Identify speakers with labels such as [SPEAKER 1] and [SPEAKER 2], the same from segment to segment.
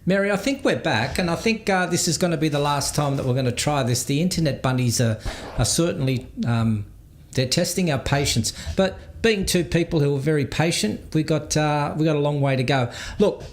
[SPEAKER 1] Mary, I think we're back, and I think this is going to be the last time that we're going to try this. The internet bunnies are certainly they're testing our patience, but being two people who are very patient, we got a long way to go. Look,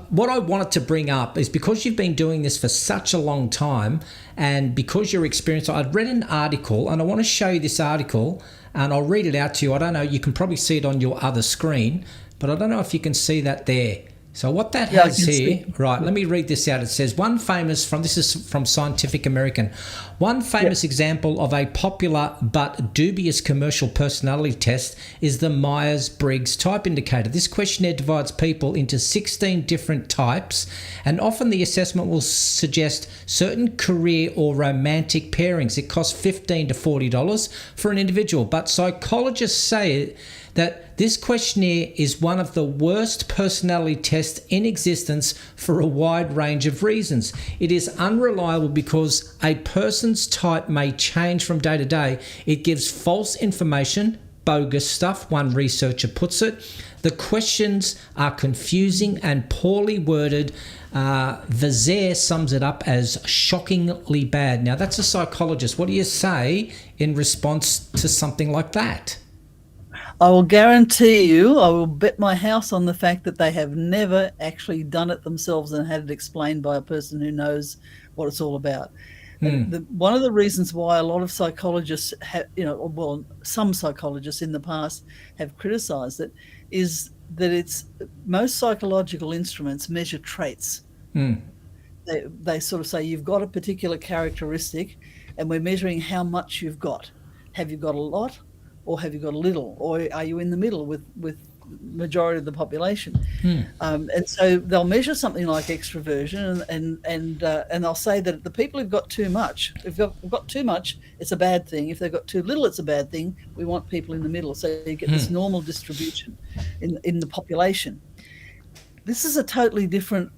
[SPEAKER 1] what I wanted to bring up is because you've been doing this for such a long time, and because you're experienced, I'd read an article, and I want to show you this article, and I'll read it out to you. I don't know, you can probably see it on your other screen, but I don't know if you can see that there. So what that has here, right, let me read this out. It says, this is from Scientific American, one famous example of a popular but dubious commercial personality test is the Myers-Briggs Type Indicator. This questionnaire divides people into 16 different types, and often the assessment will suggest certain career or romantic pairings. It costs $15 to $40 for an individual, but psychologists say that this questionnaire is one of the worst personality tests in existence for a wide range of reasons. It is unreliable because a person's type may change from day to day. It gives false information, bogus stuff, one researcher puts it. The questions are confusing and poorly worded. Vazare sums it up as shockingly bad. Now, that's a psychologist. What do you say in response to something like that?
[SPEAKER 2] I will guarantee you, I will bet my house on the fact that they have never actually done it themselves and had it explained by a person who knows what it's all about. One of the reasons why a lot of psychologists have, some psychologists in the past have criticized it is that most psychological instruments measure traits. They sort of say you've got a particular characteristic and we're measuring how much you've got. Have you got a lot? Or have you got a little, or are you in the middle with majority of the population? And so they'll measure something like extroversion, and they'll say that the people who've got too much, if they've got too much, it's a bad thing. If they've got too little, it's a bad thing. We want people in the middle, so you get this normal distribution in the population. This is a totally different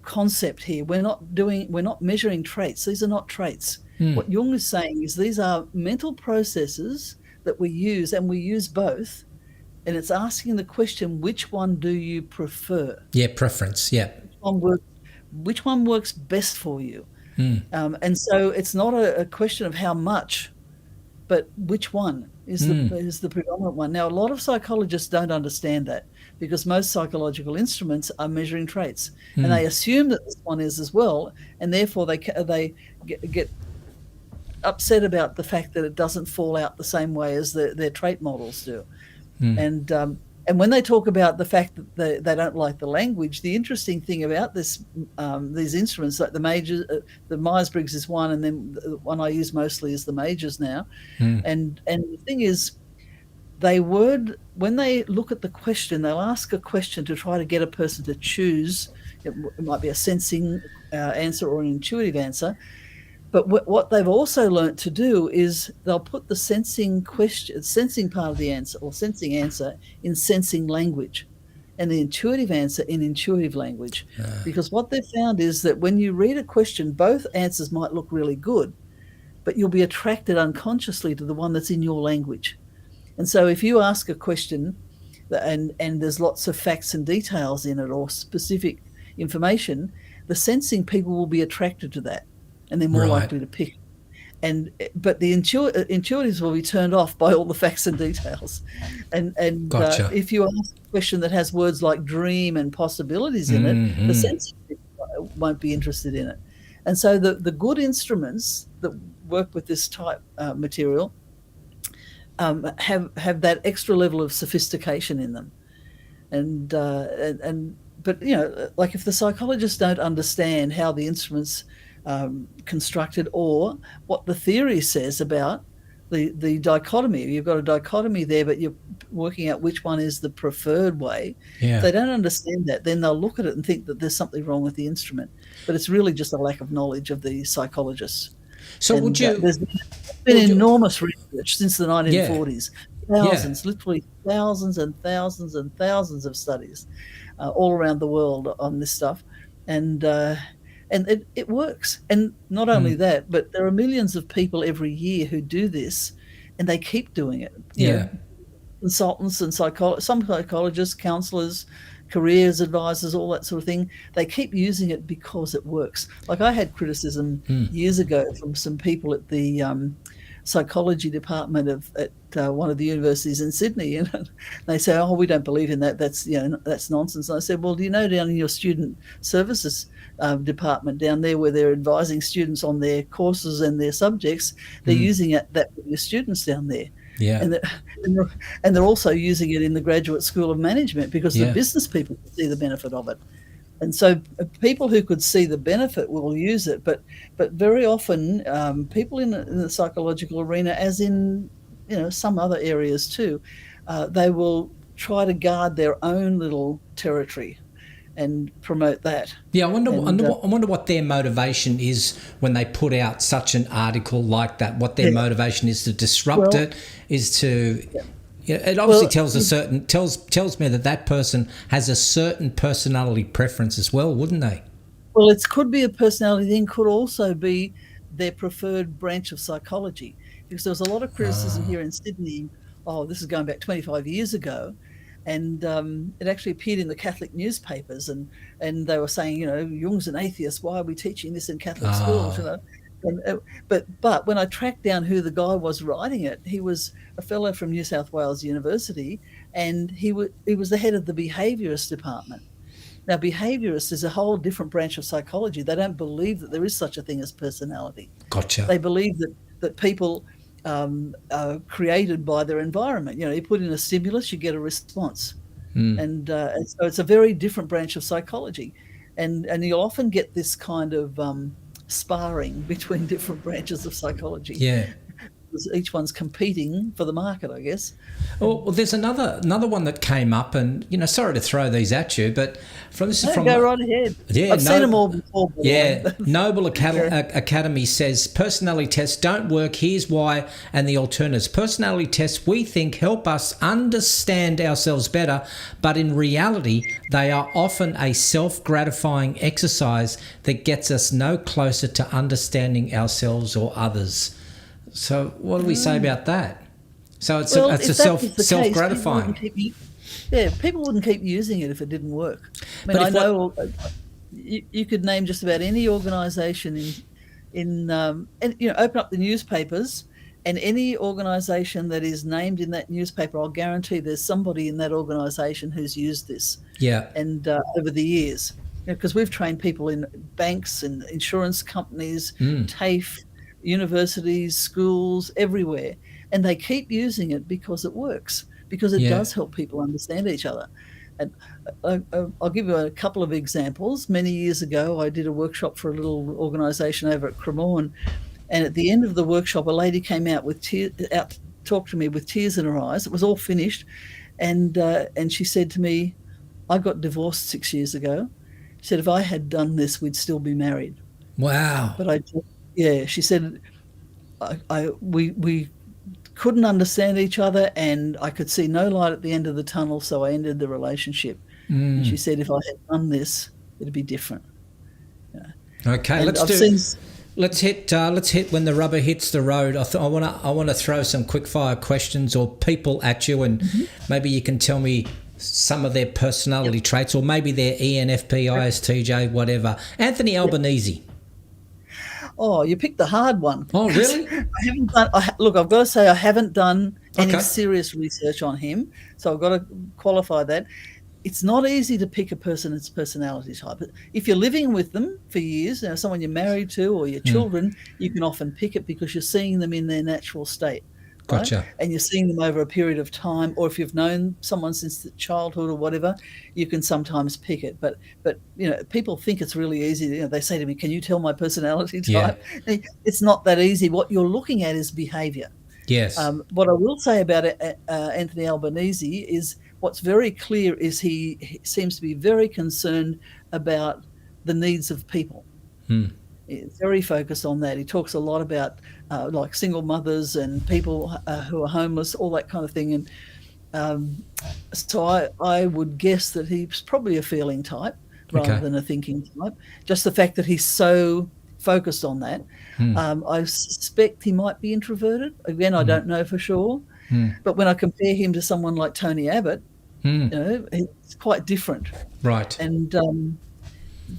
[SPEAKER 2] concept here. We're not measuring traits. These are not traits. What Jung is saying is these are mental processes that we use, and we use both, and it's asking the question, which one do you prefer?
[SPEAKER 1] Yeah, preference, yeah.
[SPEAKER 2] Which one works best for you? And so it's not a question of how much, but which one is the predominant one. Now, a lot of psychologists don't understand that because most psychological instruments are measuring traits, and they assume that this one is as well, and therefore they get upset about the fact that it doesn't fall out the same way as their trait models do. And when they talk about the fact that they don't like the language, the interesting thing about these instruments, like the Myers-Briggs is one, and then the one I use mostly is the majors now. And the thing is, when they look at the question, they'll ask a question to try to get a person to choose. It might be a sensing answer or an intuitive answer. But what they've also learnt to do is they'll put the sensing part of the answer, or sensing answer, in sensing language, and the intuitive answer in intuitive language. Because what they've found is that when you read a question, both answers might look really good, but you'll be attracted unconsciously to the one that's in your language. And so if you ask a question and there's lots of facts and details in it, or specific information, the sensing people will be attracted to that, and they're more likely to pick. But the intuitives will be turned off by all the facts and details. And
[SPEAKER 1] Gotcha.
[SPEAKER 2] If you ask a question that has words like dream and possibilities in it, the sensitive people won't be interested in it. And so the good instruments that work with this type material have that extra level of sophistication in them. But like if the psychologists don't understand how the instruments constructed, or what the theory says about the dichotomy. You've got a dichotomy there, but you're working out which one is the preferred way.
[SPEAKER 1] Yeah.
[SPEAKER 2] If they don't understand that, then they'll look at it and think that there's something wrong with the instrument. But it's really just a lack of knowledge of the psychologists.
[SPEAKER 1] So
[SPEAKER 2] there's been enormous research since the 1940s. Thousands, literally thousands and thousands and thousands of studies all around the world on this stuff. And it works. And not only that, but there are millions of people every year who do this, and they keep doing it. You know, consultants and some psychologists, counsellors, careers advisors, all that sort of thing, they keep using it because it works. Like I had criticism years ago from some people at the psychology department at one of the universities in Sydney, and they say, "Oh, we don't believe in that. That's that's nonsense." And I said, "Well, do you know down in your student services department down there where they're advising students on their courses and their subjects, they're using that with your students down there."
[SPEAKER 1] Yeah.
[SPEAKER 2] And they're also using it in the Graduate School of Management because the business people can see the benefit of it. And so people who could see the benefit will use it. But very often people in the psychological arena, as in some other areas too, they will try to guard their own little territory and promote that.
[SPEAKER 1] Yeah, I wonder what their motivation is when they put out such an article like that. What their motivation is to disrupt it, is to. Yeah, it obviously tells me that person has a certain personality preference as well, wouldn't they?
[SPEAKER 2] Well, it could be a personality thing. Could also be their preferred branch of psychology, because there was a lot of criticism here in Sydney. Oh, this is going back 25 years ago. And it actually appeared in the Catholic newspapers, and they were saying, Jung's an atheist. Why are we teaching this in Catholic schools? But when I tracked down who the guy was writing it, he was a fellow from New South Wales University, and he was the head of the behaviourist department. Now, behaviourists is a whole different branch of psychology. They don't believe that there is such a thing as personality.
[SPEAKER 1] Gotcha.
[SPEAKER 2] They believe that people are created by their environment. You put in a stimulus, you get a response. And so it's a very different branch of psychology. And you'll often get this kind of sparring between different branches of psychology.
[SPEAKER 1] Yeah.
[SPEAKER 2] Because each one's competing for the market, I guess.
[SPEAKER 1] Well, there's another one that came up, and sorry to throw these at you, but go
[SPEAKER 2] right ahead.
[SPEAKER 1] Yeah,
[SPEAKER 2] I've seen them all before.
[SPEAKER 1] Yeah, Noble Academy says personality tests don't work. Here's why, and the alternatives. Personality tests, we think, help us understand ourselves better, but in reality, they are often a self-gratifying exercise that gets us no closer to understanding ourselves or others. So what do we say about that? So it's a self-gratifying.
[SPEAKER 2] People wouldn't keep using it if it didn't work. I mean, you could name just about any organisation and open up the newspapers, and any organisation that is named in that newspaper, I'll guarantee there's somebody in that organisation who's used this.
[SPEAKER 1] Yeah.
[SPEAKER 2] And over the years, because we've trained people in banks and insurance companies, TAFE, universities, schools, everywhere, and they keep using it because it works, because it does help people understand each other. And I'll give you a couple of examples. Many years ago, I did a workshop for a little organisation over at Cremorne, and at the end of the workshop, a lady came out to talk to me with tears in her eyes. It was all finished, and she said to me, "I got divorced 6 years ago." She said, "If I had done this, we'd still be married."
[SPEAKER 1] Wow.
[SPEAKER 2] But she said, we couldn't understand each other, and I could see no light at the end of the tunnel, so I ended the relationship. And she said, if I had done this, it'd be different.
[SPEAKER 1] Okay,
[SPEAKER 2] and
[SPEAKER 1] let's hit when the rubber hits the road. I want to throw some quick fire questions or people at you, and maybe you can tell me some of their personality traits, or maybe their ENFP, ISTJ, whatever. Anthony Albanese.
[SPEAKER 2] Oh, you picked the hard one.
[SPEAKER 1] Oh, really?
[SPEAKER 2] I've got to say I haven't done any serious research on him, so I've got to qualify that. It's not easy to pick a person's personality type. If you're living with them for years, someone you're married to or your children, you can often pick it because you're seeing them in their natural state.
[SPEAKER 1] Gotcha.
[SPEAKER 2] Right? And you're seeing them over a period of time, or if you've known someone since childhood or whatever, you can sometimes pick it. But people think it's really easy. They say to me, "Can you tell my personality type?" Yeah. It's not that easy. What you're looking at is behaviour.
[SPEAKER 1] Yes.
[SPEAKER 2] What I will say about Anthony Albanese is what's very clear is he seems to be very concerned about the needs of people. He's very focused on that. He talks a lot about like single mothers and people who are homeless, all that kind of thing. And so I would guess that he's probably a feeling type rather than a thinking type. Just the fact that he's so focused on that. I suspect he might be introverted. Again, I don't know for sure. But when I compare him to someone like Tony Abbott, it's quite different.
[SPEAKER 1] Right.
[SPEAKER 2] And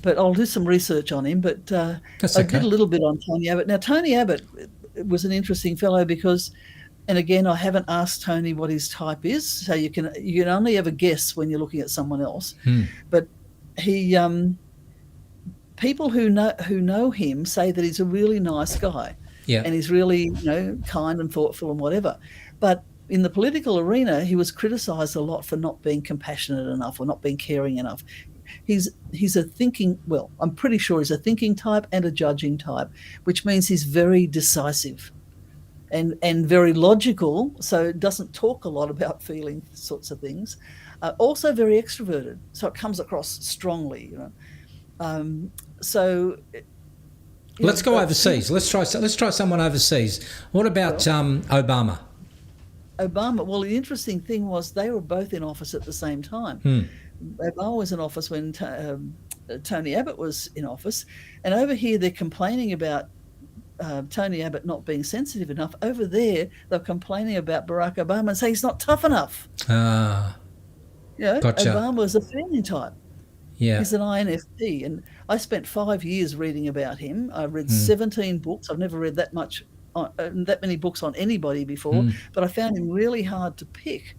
[SPEAKER 2] but I'll do some research on him. But
[SPEAKER 1] That's
[SPEAKER 2] I
[SPEAKER 1] okay.
[SPEAKER 2] did a little bit on Tony Abbott. Now, Tony Abbott was an interesting fellow because, and again, I haven't asked Tony what his type is, so you can only ever guess when you're looking at someone else. But he, people who know him say that he's a really nice guy, and he's really kind and thoughtful and whatever. But in the political arena, he was criticised a lot for not being compassionate enough or not being caring enough. He's a thinking, well, I'm pretty sure he's a thinking type and a judging type, which means he's very decisive and very logical, so doesn't talk a lot about feeling sorts of things. Also very extroverted, so it comes across strongly, So
[SPEAKER 1] let's go overseas. Let's try someone overseas. What about Obama?
[SPEAKER 2] Obama. Well, the interesting thing was they were both in office at the same time. Obama was in office when Tony Abbott was in office, and over here they're complaining about Tony Abbott not being sensitive enough. Over there, they're complaining about Barack Obama and say he's not tough enough.
[SPEAKER 1] Gotcha.
[SPEAKER 2] Obama was a feeling type.
[SPEAKER 1] Yeah.
[SPEAKER 2] He's an INFP, and I spent 5 years reading about him. I read 17 books. I've never read that many books on anybody before, but I found him really hard to pick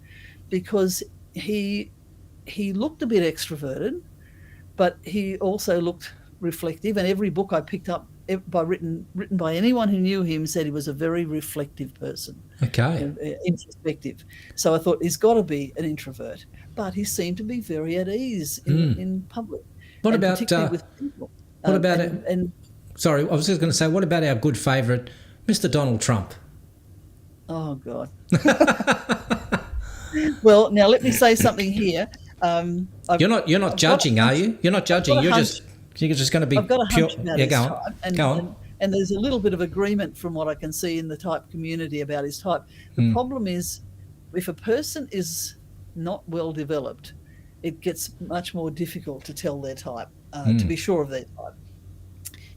[SPEAKER 2] because he looked a bit extroverted, but he also looked reflective. And every book I picked up written by anyone who knew him said he was a very reflective person.
[SPEAKER 1] Okay.
[SPEAKER 2] Introspective. So I thought he's got to be an introvert, but he seemed to be very at ease in public.
[SPEAKER 1] What about
[SPEAKER 2] particularly with people?
[SPEAKER 1] Sorry, I was just going to say, what about our good favourite, Mr. Donald Trump?
[SPEAKER 2] Oh God. Well, now let me say something here.
[SPEAKER 1] You're not judging, are you? You're not judging. You're just going to be
[SPEAKER 2] I've got a
[SPEAKER 1] pure.
[SPEAKER 2] hunch about
[SPEAKER 1] Yeah,
[SPEAKER 2] his
[SPEAKER 1] go
[SPEAKER 2] type,
[SPEAKER 1] on. Go on.
[SPEAKER 2] And there's a little bit of agreement from what I can see in the type community about his type. The problem is, if a person is not well developed, it gets much more difficult to tell their type, to be sure of their type.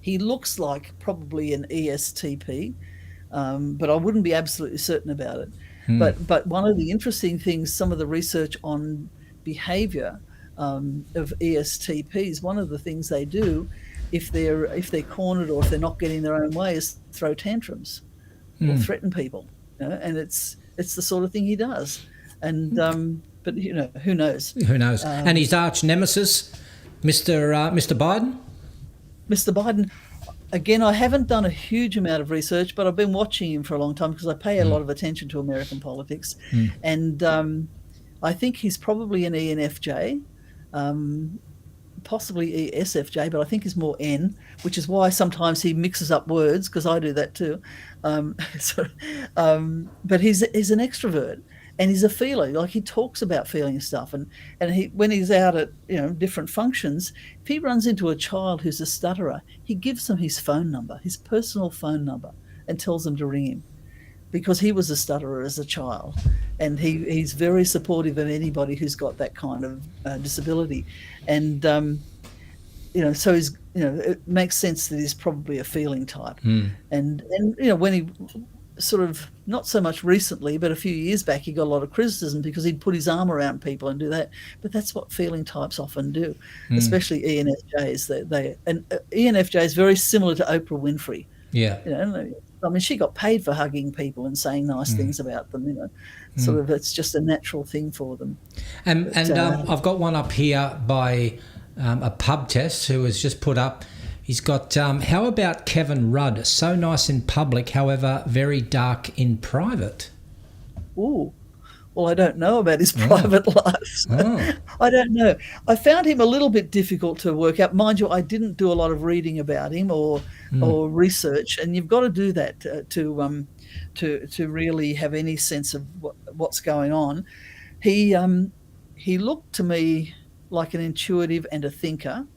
[SPEAKER 2] He looks like probably an ESTP, but I wouldn't be absolutely certain about it. But one of the interesting things, some of the research on behaviour of ESTPs, one of the things they do, if they're cornered or if they're not getting their own way, is throw tantrums or threaten people. And it's the sort of thing he does. And but who knows?
[SPEAKER 1] Who knows? And his arch nemesis, Mr. Biden.
[SPEAKER 2] Mr. Biden. Again, I haven't done a huge amount of research, but I've been watching him for a long time because I pay a lot of attention to American politics. And I think he's probably an ENFJ, possibly ESFJ, but I think he's more N, which is why sometimes he mixes up words, because I do that too. But he's an extrovert. And he's a feeler. Like, he talks about feeling stuff, and when he's out at different functions, if he runs into a child who's a stutterer, he gives them his phone number, his personal phone number, and tells them to ring him, because he was a stutterer as a child, and he's very supportive of anybody who's got that kind of disability, and so he's it makes sense that he's probably a feeling type, and when he sort of, not so much recently, but a few years back, he got a lot of criticism because he'd put his arm around people and do that. But that's what feeling types often do, especially ENFJs. And ENFJ is very similar to Oprah Winfrey.
[SPEAKER 1] Yeah.
[SPEAKER 2] I mean, she got paid for hugging people and saying nice things about them. Sort of, it's just a natural thing for them.
[SPEAKER 1] And I've got one up here by a pub test who has just put up. He's got, how about Kevin Rudd? So nice in public, however, very dark in private.
[SPEAKER 2] Ooh. Well, I don't know about his private life. So I don't know. I found him a little bit difficult to work out. Mind you, I didn't do a lot of reading about him or research, and you've got to do that to really have any sense of what's going on. He looked to me like an intuitive and a thinker.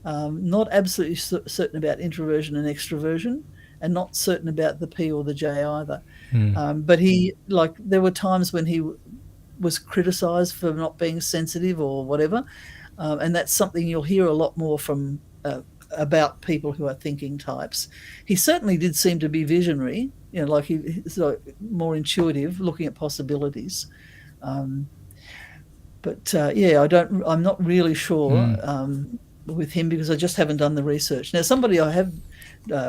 [SPEAKER 2] Not absolutely certain about introversion and extroversion, and not certain about the P or the J either. But there were times when he was criticised for not being sensitive or whatever, and that's something you'll hear a lot more from about people who are thinking types. He certainly did seem to be visionary, like he's more intuitive, looking at possibilities. I'm not really sure with him, because I just haven't done the research. Now, somebody I have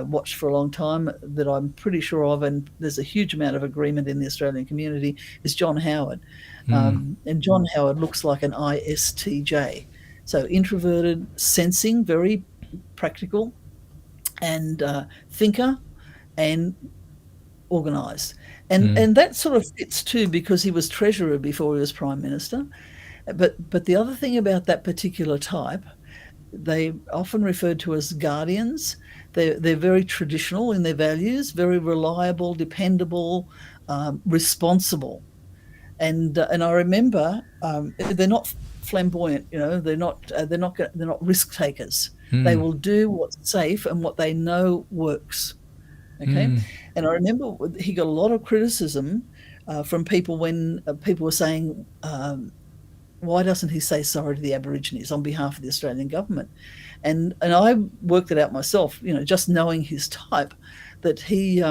[SPEAKER 2] watched for a long time that I'm pretty sure of, and there's a huge amount of agreement in the Australian community, is John Howard. And John Howard looks like an ISTJ. So introverted, sensing, very practical, and thinker, and organised. And that sort of fits too, because he was treasurer before he was prime minister. But the other thing about that particular type, they often referred to as guardians. They're very traditional in their values, very reliable, dependable, responsible. And I remember they're not flamboyant, they're not risk takers. They will do what's safe and what they know works. Okay. And I remember he got a lot of criticism from people when people were saying, why doesn't he say sorry to the Aborigines on behalf of the Australian government? And I worked it out myself, just knowing his type, that he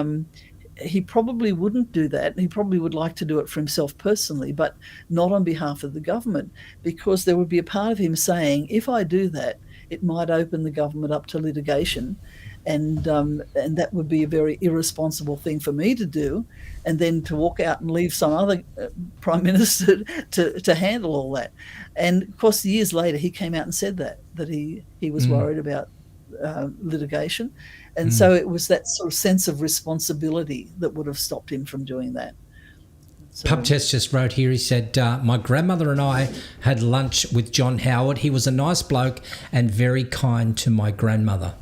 [SPEAKER 2] probably wouldn't do that. He probably would like to do it for himself personally, but not on behalf of the government, because there would be a part of him saying, if I do that, it might open the government up to litigation, and that would be a very irresponsible thing for me to do, and then to walk out and leave some other prime minister to handle all that. And of course, years later, he came out and said that he was worried about litigation, and so it was that sort of sense of responsibility that would have stopped him from doing that. So,
[SPEAKER 1] Pub Test just wrote here, he said, my grandmother and I had lunch with John Howard. He was a nice bloke and very kind to my grandmother.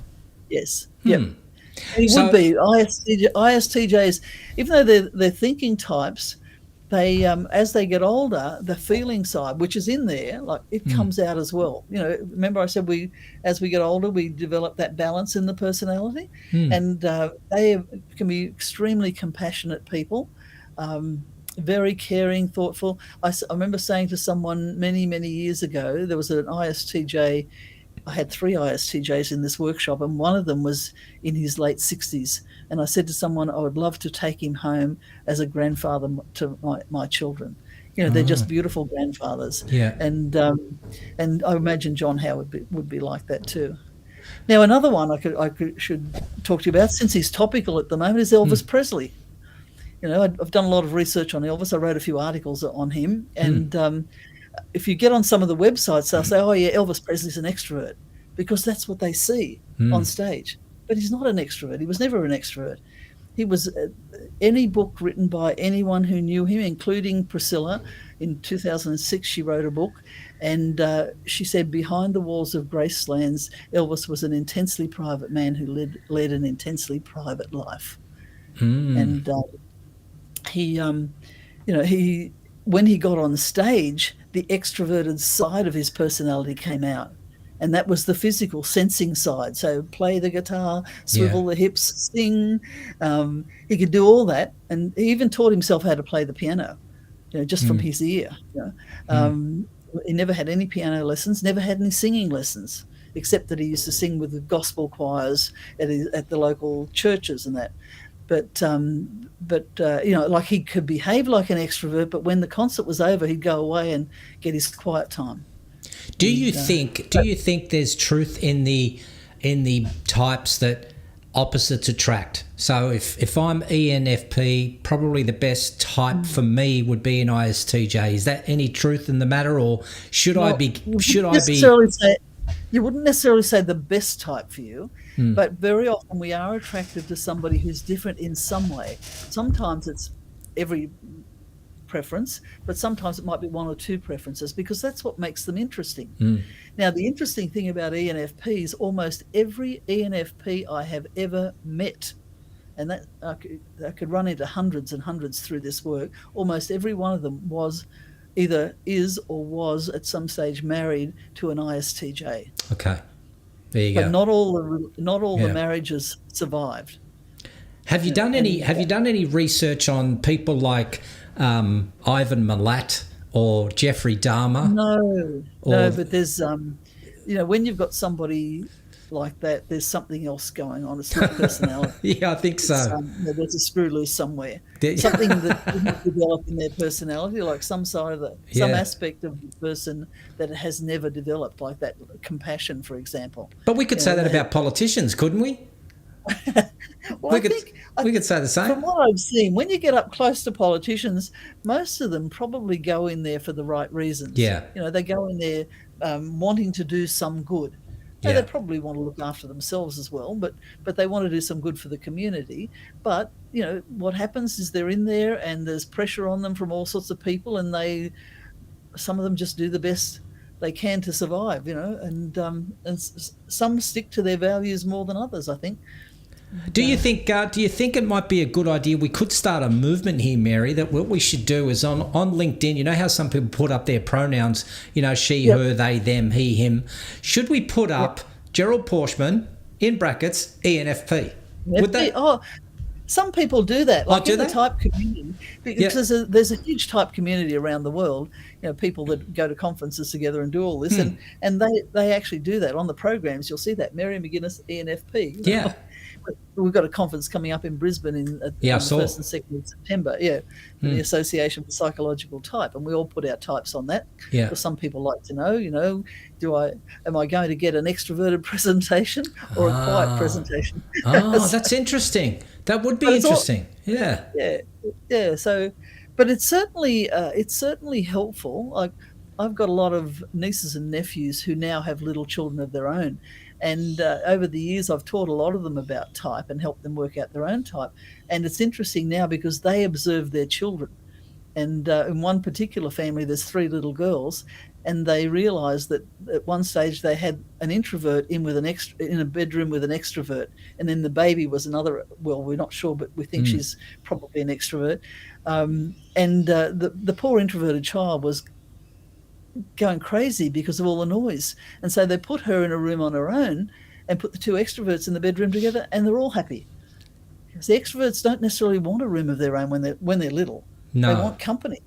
[SPEAKER 2] Yes. Yep. He would be. ISTJs, even though they're thinking types, they as they get older, the feeling side, which is in there, like it comes out as well. Remember I said as we get older, we develop that balance in the personality, and they can be extremely compassionate people, very caring, thoughtful. I remember saying to someone many, many years ago, there was an ISTJ. I had 3 ISTJs in this workshop, and one of them was in his late 60s. And I said to someone, I would love to take him home as a grandfather to my children. They're just beautiful grandfathers.
[SPEAKER 1] Yeah.
[SPEAKER 2] And I imagine John Howard would be like that too. Now, another one I should talk to you about, since he's topical at the moment, is Elvis Presley. I've done a lot of research on Elvis. I wrote a few articles on him, and if you get on some of the websites, they'll say, oh, yeah, Elvis Presley's an extrovert, because that's what they see on stage. But he's not an extrovert. He was never an extrovert. He was any book written by anyone who knew him, including Priscilla. In 2006, she wrote a book, and she said, behind the walls of Gracelands, Elvis was an intensely private man who led an intensely private life. And he when he got on stage, the extroverted side of his personality came out, and that was the physical sensing side. So play the guitar, swivel the hips, sing. He could do all that, and he even taught himself how to play the piano, just from his ear. He never had any piano lessons, never had any singing lessons, except that he used to sing with the gospel choirs at the local churches and that. But like he could behave like an extrovert, but when the concert was over, he'd go away and get his quiet time. Do you think there's truth in the types that opposites attract? So if I'm ENFP, probably the best type for me would be an ISTJ. Is that any truth in the matter, or should I be? You wouldn't necessarily say the best type for you, but very often we are attracted to somebody who's different in some way. Sometimes it's every preference, but sometimes it might be 1 or 2 preferences, because that's what makes them interesting. Now, the interesting thing about ENFPs, almost every ENFP I have ever met, and that I could run into hundreds and hundreds through this work, almost every one of them was either is or was at some stage married to an ISTJ.
[SPEAKER 1] Okay, there you go.
[SPEAKER 2] But not all the marriages survived.
[SPEAKER 1] Have you done any research on people like Ivan Milat or Jeffrey Dahmer?
[SPEAKER 2] No, but there's when you've got somebody like that, there's something else going on. It's not personality.
[SPEAKER 1] Yeah, I think so.
[SPEAKER 2] There's a screw loose somewhere.
[SPEAKER 1] Yeah.
[SPEAKER 2] Something that didn't develop in their personality, like some
[SPEAKER 1] Yeah.
[SPEAKER 2] aspect of the person that has never developed, like that compassion, for example.
[SPEAKER 1] But we could say that about politicians, couldn't we?
[SPEAKER 2] Well,
[SPEAKER 1] we could say the same.
[SPEAKER 2] From what I've seen, when you get up close to politicians, most of them probably go in there for the right reasons.
[SPEAKER 1] Yeah.
[SPEAKER 2] They go in there wanting to do some good. Now,
[SPEAKER 1] Yeah.
[SPEAKER 2] they probably want to look after themselves as well, but they want to do some good for the community. But what happens is they're in there, and there's pressure on them from all sorts of people, and some of them just do the best they can to survive. And some stick to their values more than others, I think.
[SPEAKER 1] Do you think it might be a good idea? We could start a movement here, Mary, that what we should do is on LinkedIn, you know how some people put up their pronouns, she, her, they, them, he, him. Should we put up Gerald Porschman in brackets ENFP? Would they?
[SPEAKER 2] Oh, some people do that, like
[SPEAKER 1] do
[SPEAKER 2] in the
[SPEAKER 1] they?
[SPEAKER 2] type community, because there's a huge type community around the world. People that go to conferences together and do all this, and they actually do that on the programs. You'll see that Mary McGuiness ENFP.
[SPEAKER 1] Yeah.
[SPEAKER 2] We've got a conference coming up in Brisbane on the 1st and 2nd of September, the Association for Psychological Type, and we all put our types on that.
[SPEAKER 1] Yeah.
[SPEAKER 2] Because some people like to know, am I going to get an extroverted presentation or a quiet presentation?
[SPEAKER 1] That's interesting. That would be interesting. Yeah.
[SPEAKER 2] So, but it's certainly helpful. Like, I've got a lot of nieces and nephews who now have little children of their own. And over the years, I've taught a lot of them about type and helped them work out their own type. And it's interesting now because they observe their children. And in one particular family, there's 3 little girls, and they realised that at one stage they had an introvert in a bedroom with an extrovert, and then the baby was another. Well, we're not sure, but we think she's probably an extrovert. The poor introverted child was going crazy because of all the noise, and so they put her in a room on her own and put the 2 extroverts in the bedroom together, and they're all happy. Because the extroverts don't necessarily want a room of their own when they're little.
[SPEAKER 1] No.
[SPEAKER 2] They want company,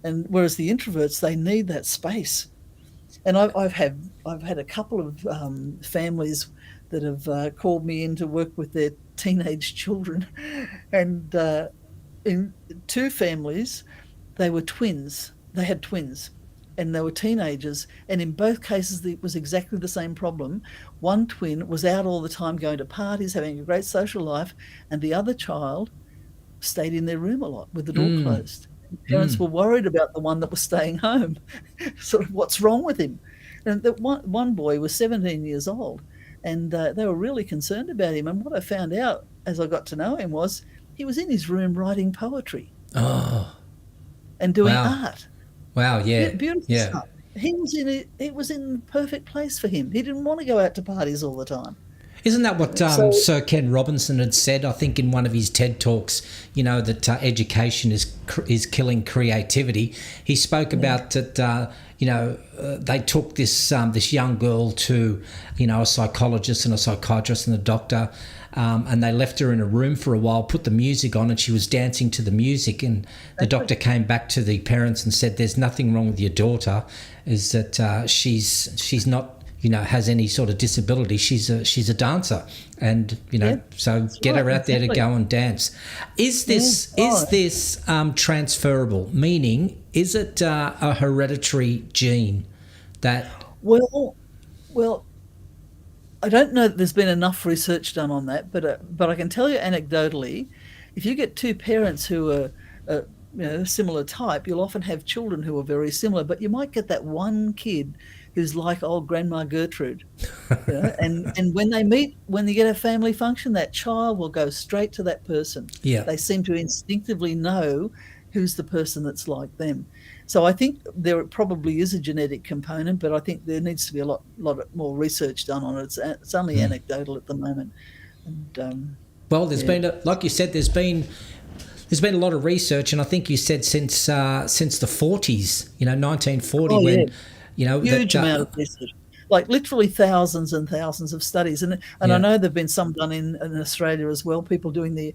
[SPEAKER 2] and whereas the introverts, they need that space. And I've had a couple of families that have called me in to work with their teenage children, and in 2 families, they were twins. They had twins. And they were teenagers, and in both cases it was exactly the same problem. One twin was out all the time going to parties, having a great social life, and the other child stayed in their room a lot with the door closed. And parents were worried about the one that was staying home. Sort of, what's wrong with him? And that one boy was 17 years old, and they were really concerned about him. And what I found out as I got to know him was he was in his room writing poetry and doing art.
[SPEAKER 1] Wow, yeah.
[SPEAKER 2] Beautiful stuff. It was in the perfect place for him. He didn't want to go out to parties all the time.
[SPEAKER 1] Isn't that what Sir Ken Robinson had said, I think, in one of his TED Talks, that education is killing creativity? He spoke about that, they took this young girl to, a psychologist and a psychiatrist and a doctor, and they left her in a room for a while, put the music on, and she was dancing to the music. And the doctor came back to the parents and said, "There's nothing wrong with your daughter, is that she's not, has any sort of disability. She's a dancer, and so get her out there to go and dance." Is this transferable? Meaning, is it a hereditary gene that?
[SPEAKER 2] Well, I don't know that there's been enough research done on that, but I can tell you anecdotally, if you get 2 parents who are similar type, you'll often have children who are very similar, but you might get that one kid who's like old Grandma Gertrude. And when they get a family function, that child will go straight to that person.
[SPEAKER 1] Yeah.
[SPEAKER 2] They seem to instinctively know who's the person that's like them. So I think there probably is a genetic component, but I think there needs to be a lot more research done on it. It's only anecdotal at the moment. And,
[SPEAKER 1] well, there's been, like you said, there's been a lot of research, and I think you said since the 40s, 1940,
[SPEAKER 2] huge amount of research, like literally thousands and thousands of studies, and I know there've been some done in Australia as well. People doing the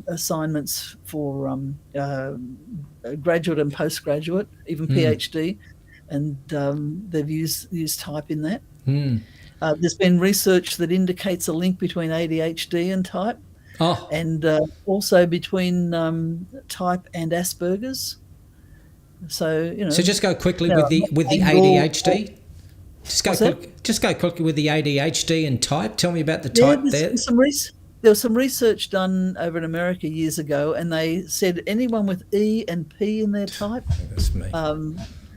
[SPEAKER 2] assignments for graduate and postgraduate, even PhD, and they've used type in that. There's been research that indicates a link between ADHD and type, and also between type and Asperger's. So
[SPEAKER 1] So just go quickly with the ADHD. Just go quickly with the ADHD and type. Tell me about the type there.
[SPEAKER 2] There was some research done over in America years ago, and they said anyone with E and P in their type,
[SPEAKER 1] that's me.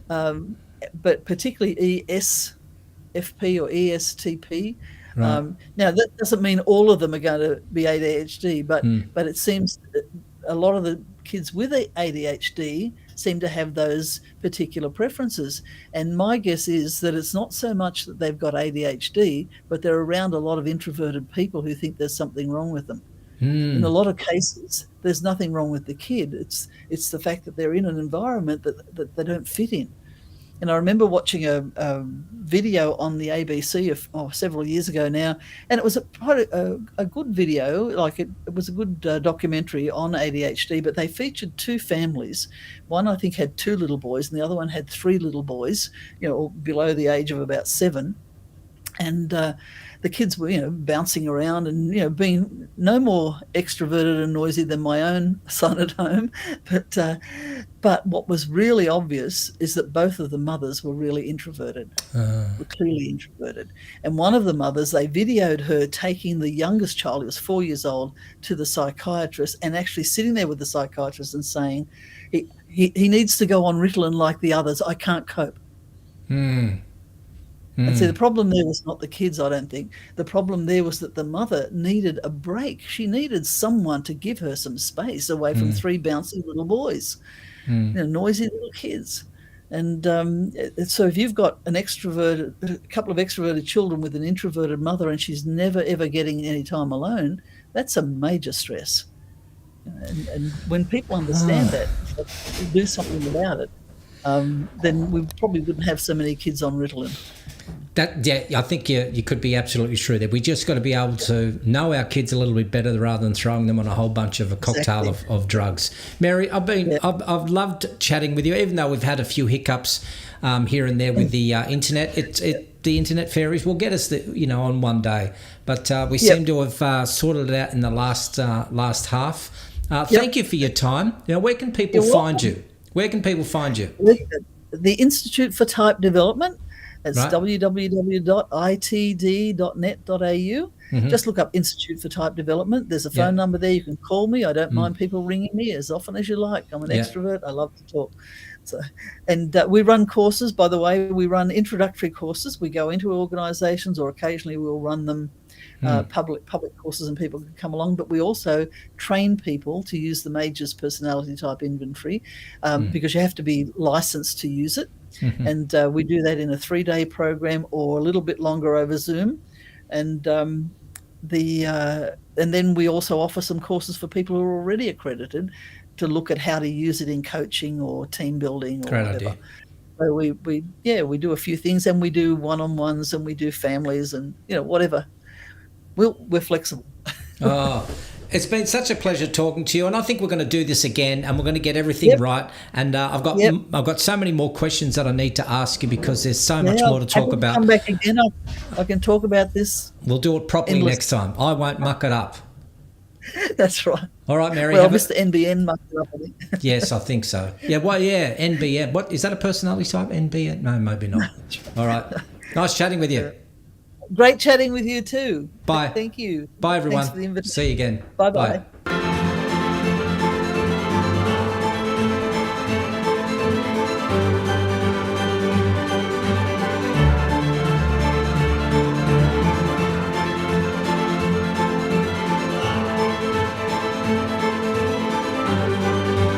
[SPEAKER 2] But particularly ESFP or ESTP.
[SPEAKER 1] Right.
[SPEAKER 2] Now, that doesn't mean all of them are going to be ADHD, but it seems that a lot of the kids with ADHD seem to have those particular preferences. And my guess is that it's not so much that they've got ADHD, but they're around a lot of introverted people who think there's something wrong with them. In a lot of cases, there's nothing wrong with the kid. It's the fact that they're in an environment that they don't fit in. And I remember watching a video on the ABC several years ago now, and it was quite a good video. Like it was a good documentary on ADHD, but they featured two families. One, I think, had 2 little boys, and the other one had 3 little boys, below the age of about 7. And the kids were, bouncing around and, being no more extroverted and noisy than my own son at home. But what was really obvious is that both of the mothers were really introverted, were clearly introverted. And one of the mothers, they videoed her taking the youngest child, who was 4 years old, to the psychiatrist, and actually sitting there with the psychiatrist and saying, he needs to go on Ritalin like the others. I can't cope. And so the problem there was not the kids, I don't think. The problem there was that the mother needed a break. She needed someone to give her some space away from 3 bouncy little boys, noisy little kids. And so if you've got a couple of extroverted children with an introverted mother, and she's never, ever getting any time alone, that's a major stress. And when people understand that, do something about it, then we probably wouldn't have so many kids on Ritalin.
[SPEAKER 1] I think you could be absolutely true there. We just got to be able to know our kids a little bit better rather than throwing them on a whole bunch of a cocktail of drugs. Mary, I've loved chatting with you, even though we've had a few hiccups here and there with the internet. The internet fairies will get us on one day, but we seem to have sorted it out in the last half. Thank you for your time. Where can people find you? Where can people find you?
[SPEAKER 2] The Institute for Type Development. It's
[SPEAKER 1] right.
[SPEAKER 2] www.itd.net.au. Just look up Institute for Type Development. There's a phone number there. You can call me. I don't mind people ringing me as often as you like. I'm an extrovert. I love to talk. So, and we run courses, by the way. We run introductory courses. We go into organisations, or occasionally we'll run them public courses, and people can come along. But we also train people to use the Majors Personality Type Inventory because you have to be licensed to use it. And we do that in a 3-day program or a little bit longer over Zoom. And and then we also offer some courses for people who are already accredited to look at how to use it in coaching or team building or whatever. Idea. So we do a few things, and we do one-on-ones, and we do families, and whatever. We're flexible.
[SPEAKER 1] It's been such a pleasure talking to you, and I think we're going to do this again, and we're going to get everything right. And I've got so many more questions that I need to ask you because there's so much more to talk about.
[SPEAKER 2] Come back again. I can talk about this.
[SPEAKER 1] We'll do it properly next time. I won't muck it up.
[SPEAKER 2] That's right.
[SPEAKER 1] All right, Mary.
[SPEAKER 2] Well, Mr. NBN mucked it up, I think.
[SPEAKER 1] Yes, I think so. NBN. What is that, a personality type? NBN? No, maybe not. All right. Nice chatting with you.
[SPEAKER 2] Great chatting with you too.
[SPEAKER 1] Bye.
[SPEAKER 2] Thank you.
[SPEAKER 1] Bye, everyone.
[SPEAKER 2] Thanks for the invitation.
[SPEAKER 1] See you again.
[SPEAKER 2] Bye-bye. Bye.